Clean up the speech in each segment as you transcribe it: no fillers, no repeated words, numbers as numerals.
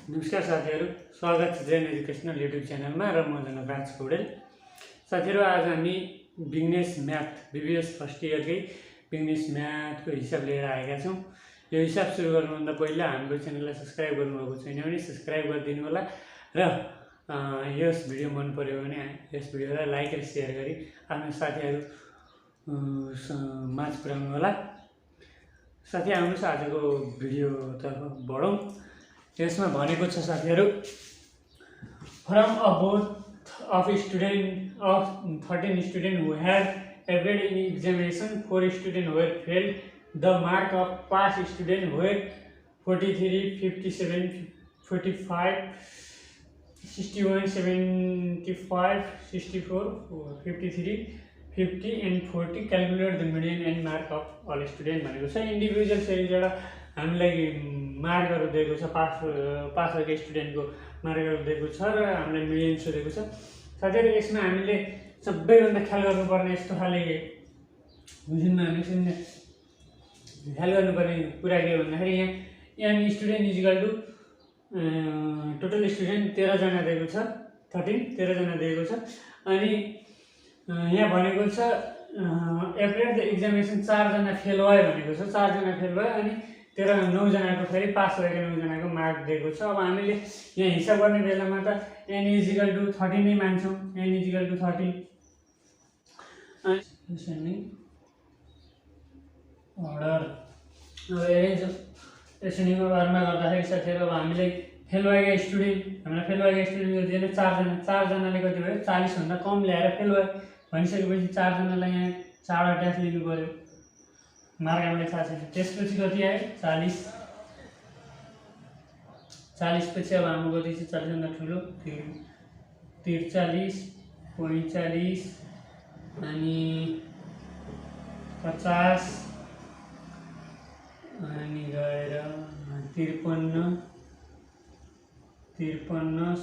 नमस्कार साथीहरु, स्वागत छ जेन एजुकेशनल युट्युब च्यानलमा र म जनराज पौडेल। साथीहरु, आज हामी बिजनेस म्याथ बीबीएस फर्स्ट इयरकै बिजनेस म्याथको हिसाब लिएर आएका छौं। यो हिसाब सुरु गर्नुभन्दा पहिला हाम्रो च्यानललाई सब्स्क्राइब गर्नुभएको छैन भने सब्स्क्राइब गरिदिनु होला र यस भिडियो मन पर्यो भने यस भिडियोलाई लाइक र शेयर गरी आफ्नो साथीहरु माझ पुर्याउनु होला। साथी, आउनुस् आजको भिडियोतर्फ बढौं। यसमा भनेको छ साथीहरु, from a both of 13 students who had appeared in examination, 4 students were failed. The mark of pass students were 43, 57, 45, 61, 75, 64, 53, 50 and 40. Calculate the median and mark of all students भनेको छ। इन्डिभिजुअल सेरिजबाट हामीलाई मार्कहरु दिएको छ, पास भएको स्टुडेन्टको मार्कहरु दिएको छ र हामीलाई मिडियन सोधेको छ। साथीहरु, यसमा हामीले सबैभन्दा ख्याल गर्नुपर्ने यस्तो खाले बुझ्नुमा हामीले ख्याल गर्नुपर्ने कुरा के भन्दाखेरि यहाँ n student equal to total student 13 जना दिएको छ, 13 जना दिएको छ। अनि यहाँ भनेको छ एप्रियर द एक्जामिनेसन 4 जना फेल भयो भनेको छ, 4 जना फेल भयो अनि 9 जनाको फेरि पास भएको 9 जनाको मार्क दिएको छ। अब हामीले यहाँ हिसाब गर्ने बेलामा त n इक्वल टु 13 नै मान्छौं, n इक्वल टु 13 अर्डर। अब एसेन्डिङ अर्डरमा गर्दाखेरि साथीहरु, अब हामीलाई फेल भएका स्टुडेन्ट, हामीलाई फेल भएका स्टुडेन्ट कति भने 4 जनाले कति भयो 40 भन्दा कम ल्याएर फेल भयो भनिसकेपछि 4 जनालाई यहाँ 4 अट्याच लिनु पर्यो, मार्क हामीलाई थाहा छैन। त्यसपछि कति आयो 40 पछि अब हाम्रो कति छ 40 भन्दा ठुलो 43, 45 अनि 50 अनि गएर 53, 57, 61,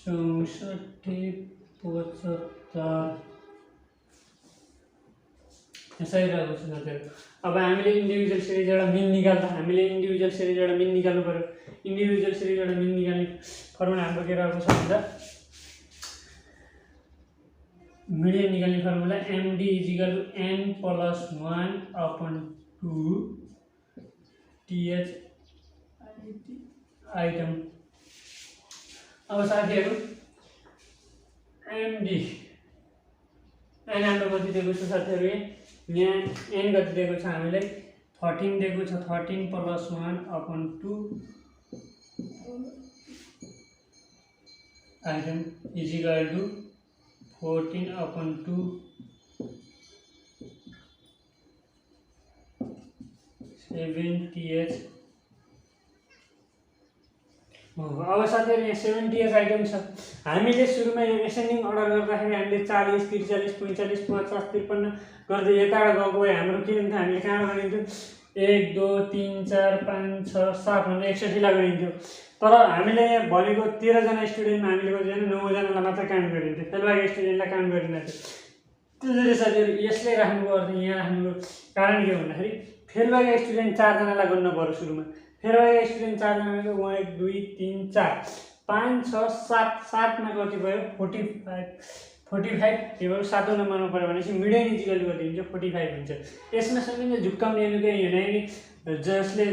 64, 75 यसरी रहेको छ साथीहरु। अब हामीले इन्डिभिजुअल सिरिजबाट मिन निकाल्दा निकाल्नु पर्यो। इन्डिभिजुअल सिरिजबाट मिन निकाल्ने फर्मुला हाम्रो के रहेको छ भन्दा मिडियन निकाल्ने formula md n + 1 upon 2 th item. अब साथीहरु, md n हाम्रो कति दिएको छ साथीहरु, यहाँ n कति दिएको छ हामीलाई 13 दिएको छ, 13 + 1 upon 2 item equal to 14 upon 2 7th। अब साथीहरु, यहाँ 7th आइटम छ। हामीले सुरुमा यहाँ एसेन्डिङ अर्डर गर्दाखेरि हामीले 40, 43, 45, 50, 53 गर्दै यताबाट गएको भए हाम्रो के हुन्थ्यो, हामीले कहाँबाट गरिन्थ्यो 1 2 3 4 5 6 7 भन्दा 61 ला गरिन्थ्यो। तर हामीले यहाँ भनेको 13 जना स्टुडेन्टमा हामीले कति जना 9 जनालाई मात्र काउन्ट गरिन्थ्यो, फेल भएको स्टुडेन्टलाई काउन्ट गरिन्थ्यो। त्यसैले साथीहरु यसले राख्नुको अर्थ यहाँ राख्नुको कारण के भन्दाखेरि फेल भएको स्टुडेन्ट 4 जनालाई गन्न पर्यो सुरुमा। फेल भएको स्टुडेन्ट 4 जनाको 1 2 3 4 5 6 7 मा कति भयो 45 त्यो 7औं नम्बरमा पर्यो भनेपछि मिडियन इक्वल टु कति हुन्छ 45 हुन्छ। यसमा सबैले झुक्काउने केही होइन कि जसले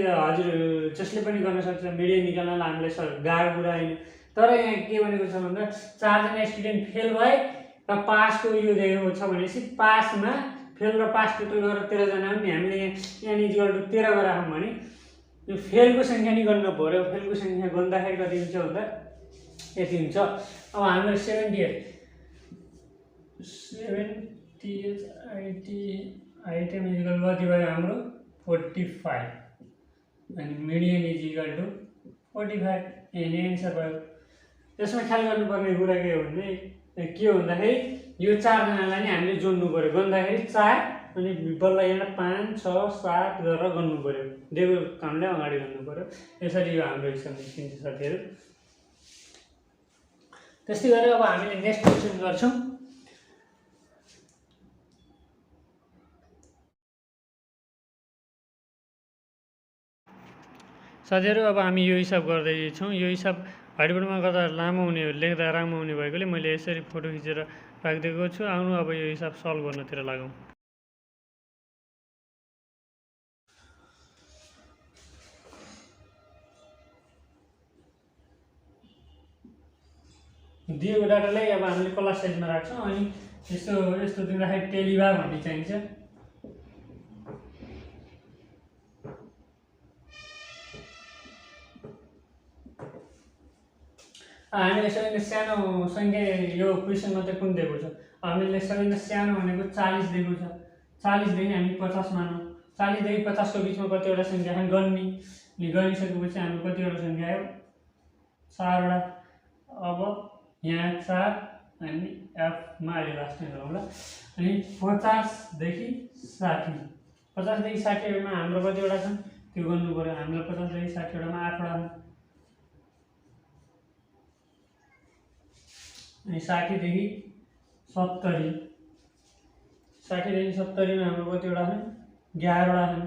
पनि गर्न सक्छ मिडियन निकाल्नलाई हामीलाई गाह्रो कुरा होइन। तर यहाँ के भनेको छ भन्दा 4 जना स्टुडेन्ट फेल भए र पासको यो दिएको छ भनेपछि पासमा फेल र पास टोटल गरेर 13 जना हो नि। हामीले यहाँ n इक्वल टु 13 गराखौँ भने यो फेलको संख्या नि गन्न पर्यो। फेलको संख्या गर्दाखेरि कति हुन्छ भन्दा यति हुन्छ। अब हाम्रो 70th आइटम इक्वल कति भयो हाम्रो 45 अनि median equal to 45 an answer भयो। यसमा ख्याल गर्नुपर्ने कुरा के हो भन्दाखेरि यो 4 जनालाई नि हामीले जोड्नु पर्यो। गन्दाखेरि 4 अनि बल्ल यहाँ 5 6 7 गरेर गर्नु पर्यो, दिएको कामले अगाडि गर्नु पर्यो। यसरी यो हाम्रो हिसाब निस्किन्छ साथीहरु। त्यस्तै गरेर अब हामीले नेक्स्ट क्वेशन गर्छौं। साथीहरू अब हामी यो हिसाब गर्दैछौँ। यो हिसाब व्हाइटबोर्डमा गर्दा लामो हुने लेख्दा राम्रो हुने भएकोले मैले यसरी फोटो खिचेर राखिदिएको छु। आउनु अब यो हिसाब सल्भ गर्नतिर लागौँ। दिएको डाटालाई अब हामीले क्लास साइजमा राख्छौँ अनि यस्तो दिँदाखेरि टेलिभा भन्ने चाहिन्छ। हामीले सबैभन्दा सानो सङ्ख्या यो क्वेसनमा चाहिँ कुन दिएको छ? हामीले सबैभन्दा सानो भनेको 40 दिएको छ। 40 देखि हामी 50 मानौँ। 40 देखि 50 को बिचमा कतिवटा सङ्ख्या छन् गन्ने। अनि गनिसकेपछि हाम्रो कतिवटा सङ्ख्या आयो? 4 वटा। अब यहाँ 4 अनि एफमा अहिले लास्ट टाइम गरौँ ल। अनि 50 देखि 60। 50 देखि 60 मा हाम्रो कतिवटा छन् त्यो गर्नु पर्यो। हाम्रो 50 देखि 60 वटामा 8 वटा छन्। अनि 60 देखि 70। 60 देखि 70 मा हाम्रो कतिवटा छन्? 11 वटा छन्।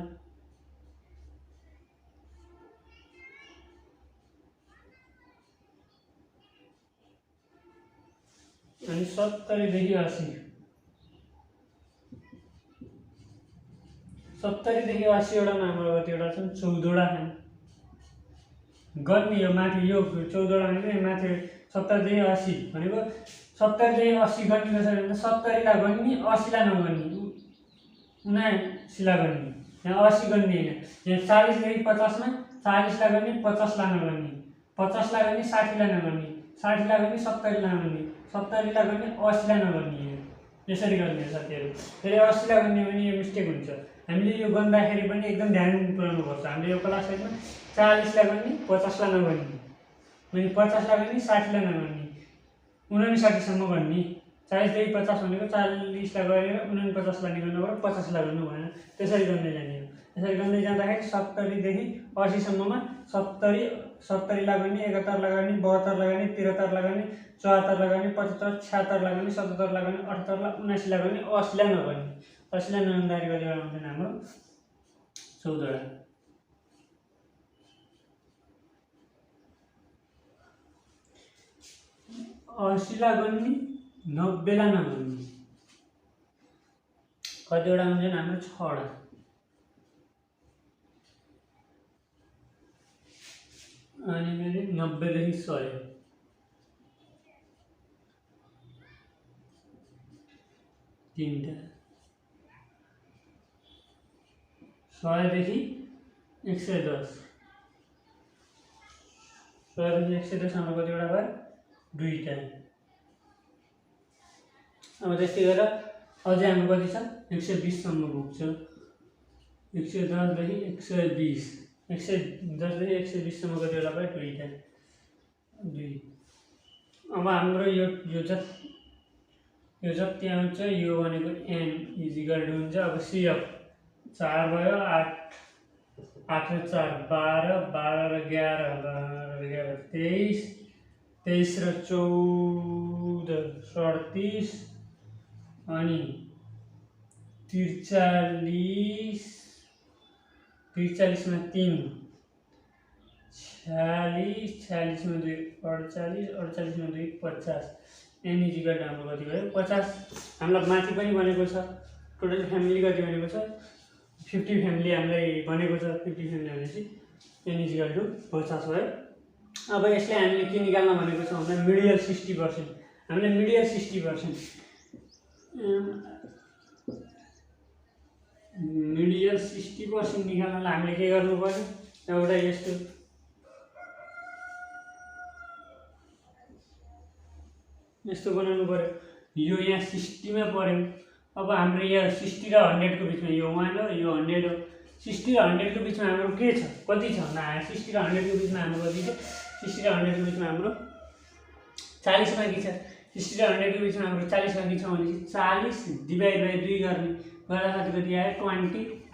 अनि 70 देखि 80। 70 देखि 80 वटामा हाम्रो कतिवटा छन्? 14 वटा छन्। गर्ने यो माथि यो 14 वटा भनेको माथि 70 देखि 80 भनेको 70 देखि 80 गन्ने कसरी भने 70 लाई गन्ने 80 लाई नगन्ने 79 लाई गन्ने। यहाँ 80 गन्ने हैन। यहाँ 40 देखि 50 मा 40 लाई गन्ने 50 लाई नगन्ने। 50 लाई गन्ने 60 लाई नगन्ने। 60 लाई गन्ने 70 लाई नगन्ने। 70 लाई गन्ने 80 लाई नगन्ने। यसरी गर्ने साथीहरु। फेरि 80 लाई गन्ने भने यो मिस्टेक हुन्छ। हामीले यो गर्दाखेरि पनि एकदम ध्यान पुर्याउनु पर्छ। हामीले यो क्लास साइजमा 40 लाई गन्ने 50 लाई नगन्ने। अनि 50 लाई गन्ने 60 लाई नगन्ने। 59 सम्म गन्ने। 40 देखि 50 भनेको 40 लाई गरेर 49 लाई निकाल्नु पर्यो। 50 लाई गर्नु भएन। त्यसरी गर्दै जाने हो। यसरी गर्दै जाँदाखेरि 70 देखि 80 सम्ममा 70 लाई गन्ने 71 लाई गन्ने 72 लाई गन्ने 73 लाई गन्ने 74 लाई गन्ने 75 76 लाई गन्ने 77 लाई गन्ने 78 लाई 79 लाई गन्ने 80 लाई नगन्ने। 80 लाई नगन्दाखेरि कति वटा हुन्छ हाम्रो? 14 वटा। 80 लाई गन्ने 90 लाई नगन्ने कतिवटा हुन्छ हाम्रो? 6 वटा। अनि फेरि 90 देखि 100 3टा। 100 देखि 110। 100 देखि 110 सम्म कतिवटा भयो? 2टा। अब त्यस्तै गरेर अझै हाम्रो कति छ? 120 सम्म पुग्छ। 110 देखि 120। 110 देखि 120 सम्म कतिवटा भयो? 2टा। 2। अब हाम्रो यो जति आउँछ यो भनेको n इक्वल टु हुन्छ अब CF 4 भयो 8 8 र 4 12 12 र 11 12 र 11 23 23 र 14 37 अनि 43 मा 3 46 46 मा 2 48 48 मा 2 50 n इक्वल टु हाम्रो कति भयो? 50। हामीलाई माथि पनि भनेको छ टोटल फ्यामिली कति भनेको छ? 50 फ्यामिली हामीलाई भनेको छ। 50 फ्यामिली भनेपछि n इक्वल टु 50 भयो। अब यसलाई हामीले के निकाल्न भनेको छ भन्दा मिडियल 60%। हामीले मिडियल 60% मिडियल 60% निकाल्नलाई हामीले के गर्नु पर्यो? एउटा यस्तो बनाउनु पर्यो। यो यहाँ 60 मा पर्यो। अब हाम्रो यहाँ 60 र 100 को बिचमा यो 1 हो यो 100 हो। 60 र 100 को बिचमा हाम्रो के छ? कति छ भन्दा 60 र 100 को बिचमा हाम्रो कति छ? 60 र 100 को बिचमा हाम्रो 40 मा के छ? 60 र 100 को बिचमा हाम्रो 40 मा के छ भने 40 डिभाइड बाइ 2 गर्ने गर्दाखेरि कति आयो?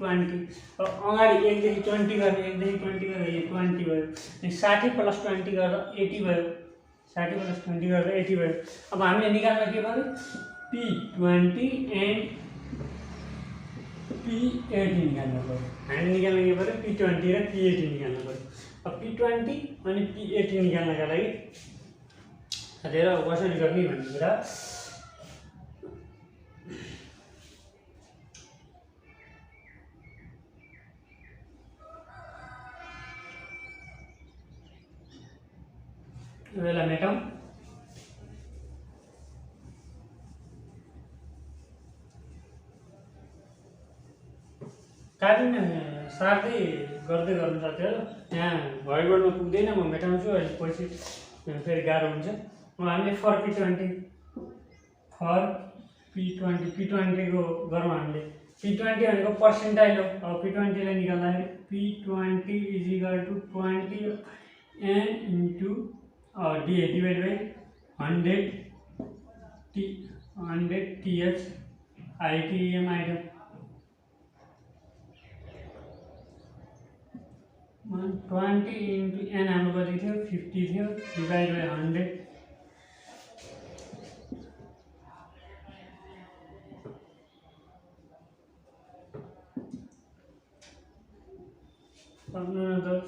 20। अब अगाडि 1 देखि 20 गर्ने 1 देखि 20 गरेर यो 20 भयो। अनि 60 प्लस 20 गर्दा 80 भयो। 60 प्लस 20 गर्दा 80 भयो। अब हामीले निकाल्न के पर्यो? P20 and P80 निकाल्नु पर्यो। हामीले निकाल्न के पर्यो? P20 र P80 निकाल्नु पर्यो। अब P20 अनि P80 निकाल्नका लागि साथीहरु कसरी गर्ने भन्ने कुरा यसलाई मेटौं। काटिन सार्दै गर्दै गर्नु साथीहरु, यहाँ व्हाइट बोर्डमा पुग्दैन, म मेटाउँछु अहिले पछि फेरि गाह्रो हुन्छ। हामीले फर P20 को गरौँ हामीले। P20 भनेको पर्सेन्टाइल हो। अब P20 लाई निकाल्दाखेरि P20 is equal to 20 n into divide by 100 TH ITM item 20 into n हाम्रो कति थियो 50 थियो डिभाइड बाई 100 सक्नु न 10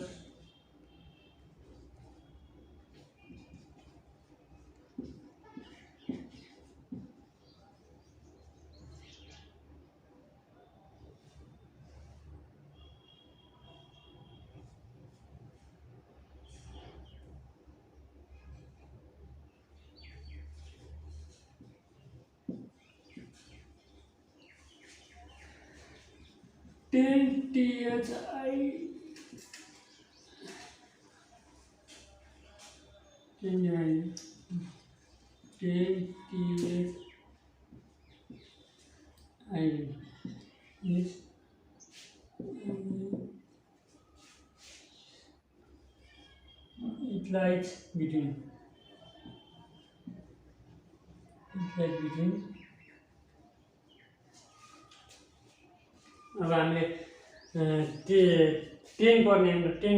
10 THI 10 THI is it lies between अब हामीले 10 पर्ने हाम्रो 10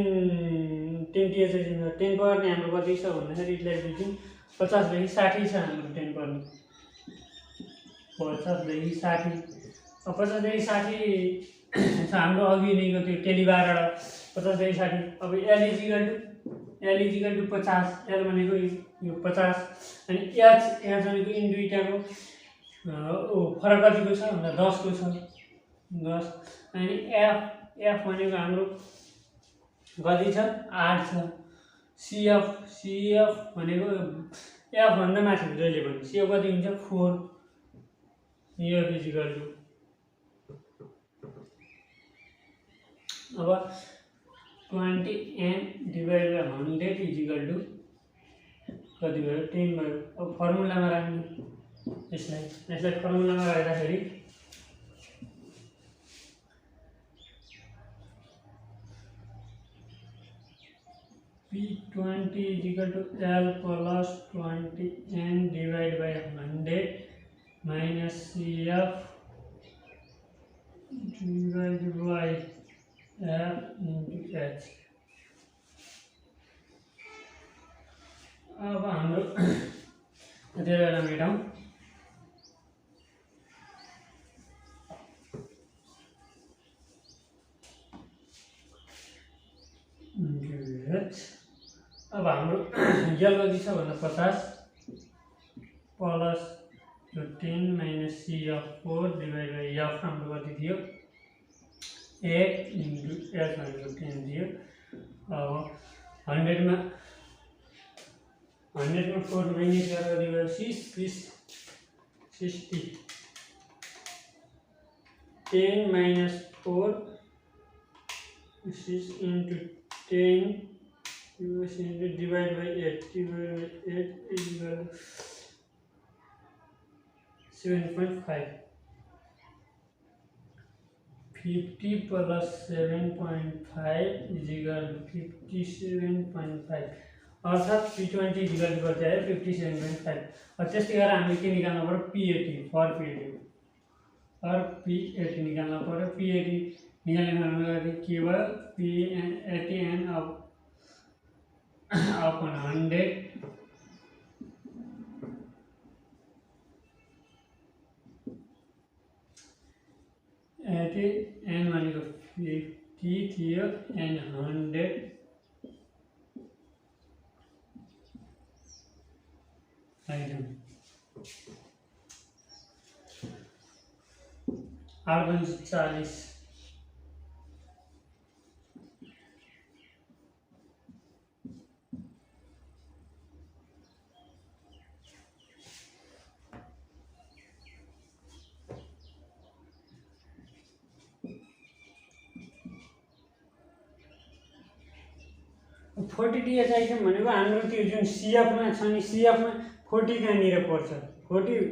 TH 10 पर्ने हाम्रो कति छ भन्दाखेरि इट लाइज बिट्विन 50 देखि 60 छ हाम्रो 10 पर्ने 50 देखि 60 अब 50 देखि 60 छ हाम्रो अघि नैको त्यो टेलिबारबाट 50 देखि 60 अब L इक्वल टु 50 L भनेको यो 50 अनि H भनेको इन दुईटाको फरक कतिको छ भन्दा 10 को छ 10 अनि F भनेको हाम्रो कति छ 8 छ CF भनेको F भन्दा माथि जहिले पनि CF कति हुन्छ 4 F इक्वल टु अब 20n divide by 100 is equal to कति भयो 10 भयो। अब फर्मुलामा राख्नु यसलाई फर्मुलामा राख्दाखेरि P20 is equal to L plus 20n divided by 100 minus CF divided by F into H। अब हाम्रो त्यसलाई मेटाउँ। अब हाम्रो यल कति छ भन्दा 50 plus 10 minus CF4 divide by F हाम्रो कति थियो 8 इन्टु H भनेको 10 थियो। अब 100 मा 4 माइनस गरेर कति भयो 60 10 minus 4 6 into 10 divided by 8 is equal to 7.5 50 plus 7.5 is equal to 57.5 अर्थात् P20 is equal to कति आयो 57.5। अब त्यस्तै गरेर हामीले के निकाल्नु पर्यो P80 फर P80 निकाल्नु पर्यो। P80 निकाल्ने के भयो P80n upon 100 80 n भनेको 50 थियो and 100 आइटम आर्गन 40 40 टीएच आइटम भनेको हाम्रो त्यो जुन सिएफमा छ नि सिएफमा 40 कहाँनिर पर्छ 40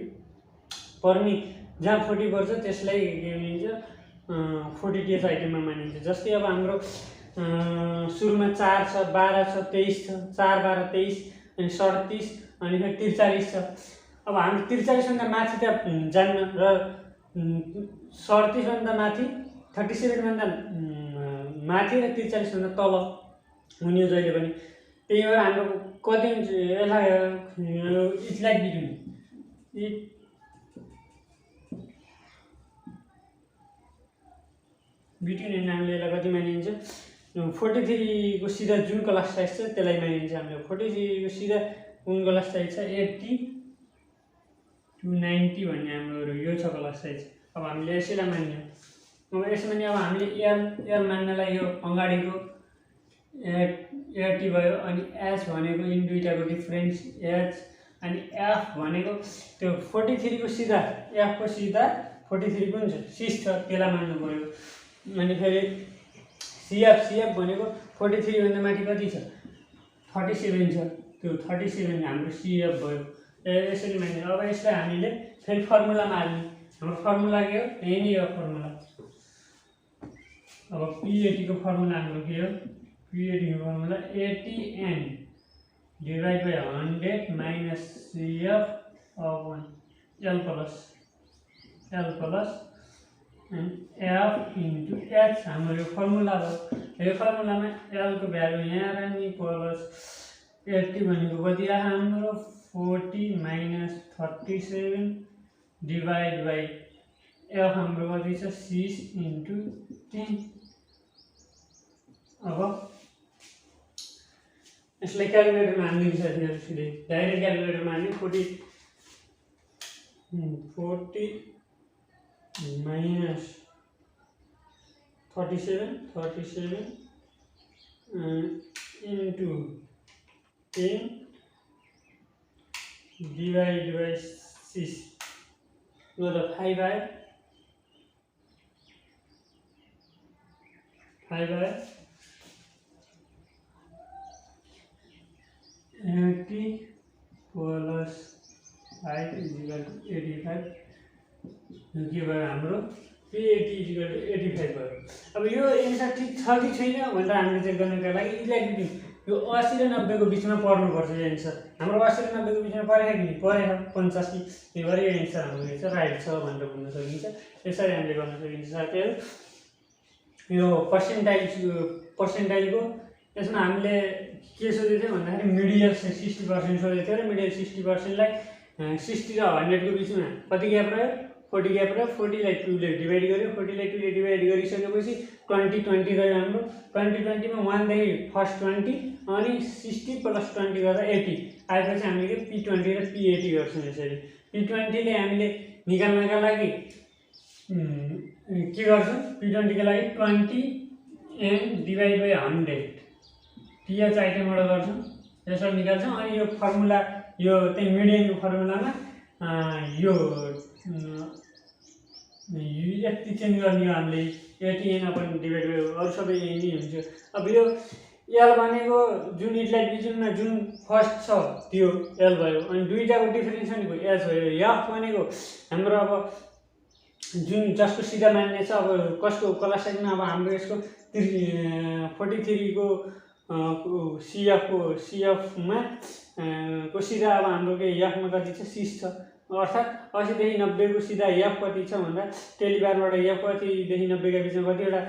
पर्ने जहाँ 40 पर्छ त्यसलाई के भनिन्छ 40 टीएच आइटममा मानिन्छ। जस्तै अब हाम्रो सुरुमा 4 छ 12 छ 23 छ 4 12 23 अनि 37 अनि फेरि 43 छ। अब हाम्रो 43 भन्दा माथि त जान्न र 37 भन्दा माथि 37 भन्दा माथि र 43 भन्दा तल हुने जहिले पनि। त्यही भएर हाम्रो कति हुन्छ यसलाई इट्स लाइक बिट्विन बिट्विन हामीले यसलाई कति मानिन्छ 43 को सिधा जुन क्लास साइज छ त्यसलाई मानिन्छ हामीले। 43 को सिधा कुन क्लास साइज छ 80 to 90 भन्ने हाम्रो यो छ क्लास साइज। अब हामीले यसैलाई मान्यौँ। अब यसमा नि अब हामीले एल मान्नलाई यो अगाडिको 80 भयो अनि एच भनेको यिन दुईटाको डिफरेन्स एच अनि एफ भनेको त्यो 43 को सिधा एफ को सिधा 43 कुन छ 6 छ त्यसलाई मान्नु पर्यो। अनि फेरि सिएफ भनेको 43 भन्दा माथि कति छ 37 छ त्यो 37 हाम्रो सिएफ भयो। यसरी मान्ने। अब यसलाई हामीले फेरि फर्मुलामा हाल्ने। हाम्रो फर्मुला के हो यही नै हो फर्मुला। अब P80 को फर्मुला हाम्रो के हो P80 को formula 80n divide by 100 minus CF upon L plus F into H हाम्रो यो फर्मुला हो। यो फर्मुलामा L को भ्यालु यहाँ राख्ने प्लस 80 भनेको कति आयो हाम्रो 40 माइनस 37 डिवाइड बाई F हाम्रो कति छ 6 इन्टु 10। अब यसलाई क्यालकुलेटरमा हाल्दिन्छ साथीहरु सिधै डाइरेक्ट क्यालकुलेटरमा हाल्ने 40 माइनस 37 इन्टु 10 डिवाइड बाई 6 मतलब 5 आयो 80 प्लस 5 इक्वल टु 85 के भयो हाम्रो P80 इक्वल टु 85 भयो। अब यो एन्सर ठिक छ कि छैन भनेर हामीले चेक गर्नका लागि इलेक्ट्रिक यो 80 र 90 को बिचमा पर्नुपर्छ यो एन्सर। हाम्रो 80 र 90 को बिचमा परेको कि परेको 85 त्यही भएर यो एन्सर हाम्रो चाहिँ राइट छ भनेर भन्न सकिन्छ। यसरी हामीले गर्न सकिन्छ साथीहरु। यो पर्सेन्टाइलको यसमा हामीले के सोधेको थियो भन्दाखेरि मिडियल 60% सोधेको थियो र मिडियल 60%लाई 60 र 100 को बिचमा कति ग्याप रह्यो 40 ग्याप रह्यो। 40 लाई 2 ले डिवाइड गर्यो 40 लाई 2 ले डिवाइड गरिसकेपछि 20 रह्यो हाम्रो 20 मा 1 देखि फर्स्ट 20 अनि 60 प्लस 20 गर्दा 80 आएपछि हामीले के P20 र P80 गर्छौं। यसरी P20 ले हामीले निकाल्नका लागि के गर्छौं P20 को लागि 20n डिवाइड बाइ 100 टीएच आइटमबाट गर्छौं यसरी निकाल्छौं। अनि यो फर्मुला यो त्यही मिडियनको फर्मुलामा यो यति चेन्ज गर्ने हो हामीले 80n अपन डिवाइड बाइ अरु सबै यही नै हुन्छ। अब यो L भनेको जुन इटलाइट बिजुनमा जुन फर्स्ट छ त्यो L भयो अनि दुईटाको डिफरेन्स भनेको H भयो। F भनेको हाम्रो अब जुन जसको सिधा मान्ने छ अब कसको क्लास साइजमा अब हाम्रो यसको 43 को CF मा को सिधा अब हाम्रो के F मा कति छ 6 छ अर्थात 80 देखि 90 को सिधा F कति छ भन्दा टेलिबारबाट F कति देखि 90 का बिचमा कतिवटा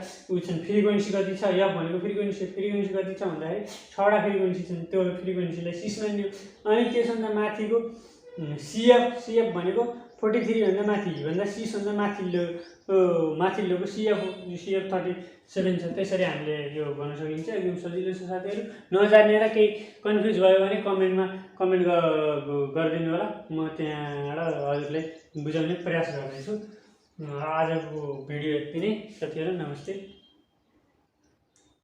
छन् फ्रिक्वेन्सी कति छ F भनेको फ्रिक्वेन्सी कति छ भन्दाखेरि 6 वटा फ्रिक्वेन्सी छन् त्यो फ्रिक्वेन्सीलाई 6 मान्यो। अनि के छ भन्दा माथिको CF भनेको 43 भन्दा माथि भन्दा 6 भन्दा माथिल्लोको CF37 छ। त्यसरी हामीले यो गर्न सकिन्छ। एकदम सजिलो छ साथीहरू। नजानेर केही कन्फ्युज भयो भने कमेन्ट गरिदिनु होला। म त्यहाँबाट हजुरलाई बुझाउने प्रयास गर्दैछु। आजको भिडियो यति नै साथीहरू। नमस्ते।